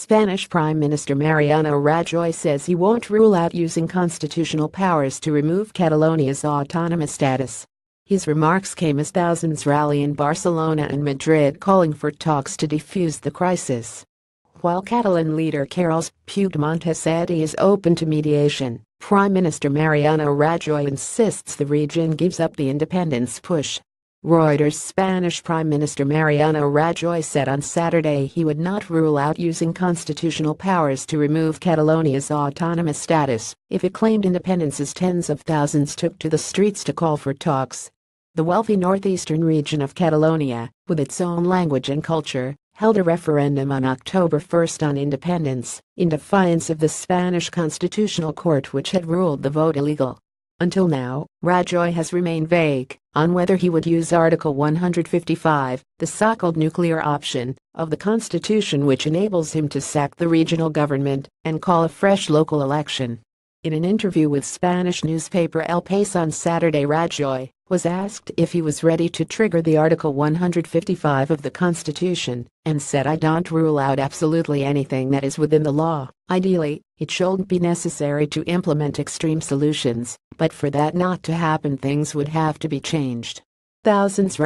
Spanish Prime Minister Mariano Rajoy says he won't rule out using constitutional powers to remove Catalonia's autonomous status. His remarks came as thousands rally in Barcelona and Madrid calling for talks to defuse the crisis. While Catalan leader Carles Puigdemont has said he is open to mediation, Prime Minister Mariano Rajoy insists the region gives up the independence push. Reuters' Spanish Prime Minister Mariano Rajoy said on Saturday he would not rule out using constitutional powers to remove Catalonia's autonomous status if it claimed independence, as tens of thousands took to the streets to call for talks. The wealthy northeastern region of Catalonia, with its own language and culture, held a referendum on October 1 on independence, in defiance of the Spanish Constitutional Court, which had ruled the vote illegal. Until now, Rajoy has remained vague on whether he would use Article 155, the so-called nuclear option, of the Constitution, which enables him to sack the regional government and call a fresh local election. In an interview with Spanish newspaper El País on Saturday, Rajoy was asked if he was ready to trigger the Article 155 of the Constitution, and said, "I don't rule out absolutely anything that is within the law. Ideally, it shouldn't be necessary to implement extreme solutions, but for that not to happen, things would have to be changed." Thousands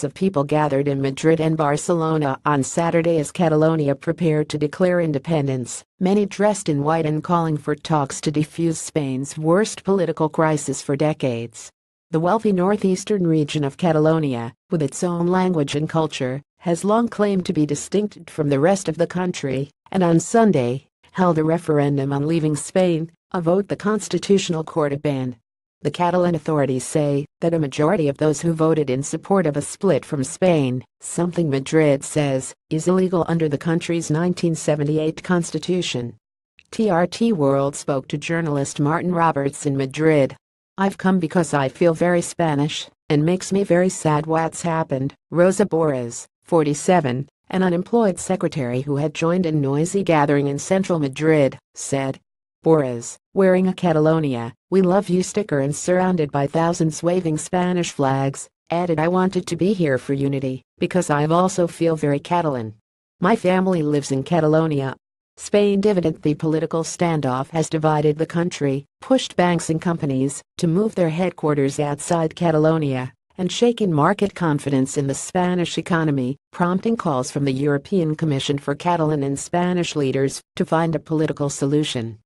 of people gathered in Madrid and Barcelona on Saturday as Catalonia prepared to declare independence, many dressed in white and calling for talks to defuse Spain's worst political crisis for decades. The wealthy northeastern region of Catalonia, with its own language and culture, has long claimed to be distinct from the rest of the country, and on Sunday, held a referendum on leaving Spain, a vote the Constitutional Court had banned. The Catalan authorities say that a majority of those who voted in support of a split from Spain, something Madrid says is illegal under the country's 1978 constitution. TRT World spoke to journalist Martin Roberts in Madrid. "I've come because I feel very Spanish, and makes me very sad what's happened," Rosa Borges, 47, an unemployed secretary who had joined a noisy gathering in central Madrid, said. Borges, wearing a Catalonia, "We Love You" sticker and surrounded by thousands waving Spanish flags, added, "I wanted to be here for unity, because I also feel very Catalan. My family lives in Catalonia." Spain divided. The political standoff has divided the country, pushed banks and companies to move their headquarters outside Catalonia, and shaken market confidence in the Spanish economy, prompting calls from the European Commission for Catalan and Spanish leaders to find a political solution.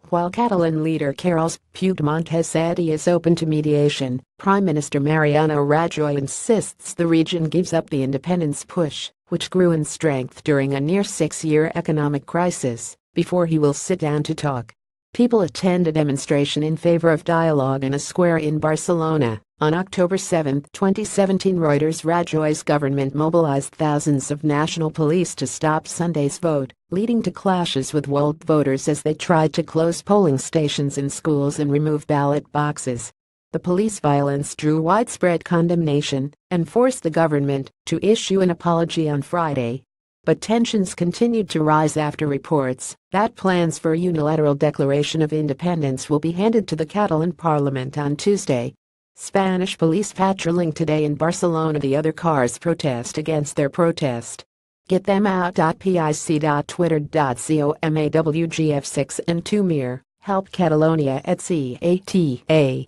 While Catalan leader Carles Puigdemont has said he is open to mediation, Prime Minister Mariano Rajoy insists the region gives up the independence push, which grew in strength during a near 6-year economic crisis, before he will sit down to talk. People attend a demonstration in favor of dialogue in a square in Barcelona. On October 7, 2017, Reuters. Rajoy's government mobilized thousands of national police to stop Sunday's vote, leading to clashes with Volt voters as they tried to close polling stations in schools and remove ballot boxes. The police violence drew widespread condemnation and forced the government to issue an apology on Friday. But tensions continued to rise after reports that plans for a unilateral declaration of independence will be handed to the Catalan parliament on Tuesday. Spanish police patrolling today in Barcelona. The other cars protest against their protest. Get them out. pic.twitter.com/awgf6 and Tumir. Help Catalonia at CATALONIAHELP.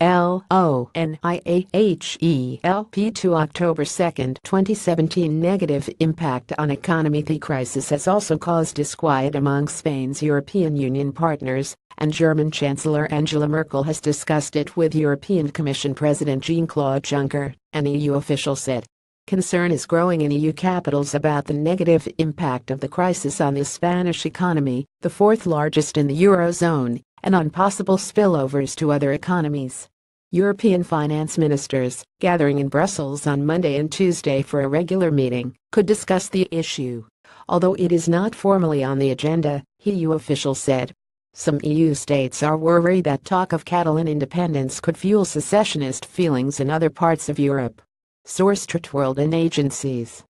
To October 2, 2017. Negative impact on economy. The crisis has also caused disquiet among Spain's European Union partners, and German Chancellor Angela Merkel has discussed it with European Commission President Jean-Claude Juncker, an EU official said. Concern is growing in EU capitals about the negative impact of the crisis on the Spanish economy, the fourth largest in the Eurozone, and on possible spillovers to other economies. European finance ministers, gathering in Brussels on Monday and Tuesday for a regular meeting, could discuss the issue, although it is not formally on the agenda, EU officials said. Some EU states are worried that talk of Catalan independence could fuel secessionist feelings in other parts of Europe. Source: World and agencies.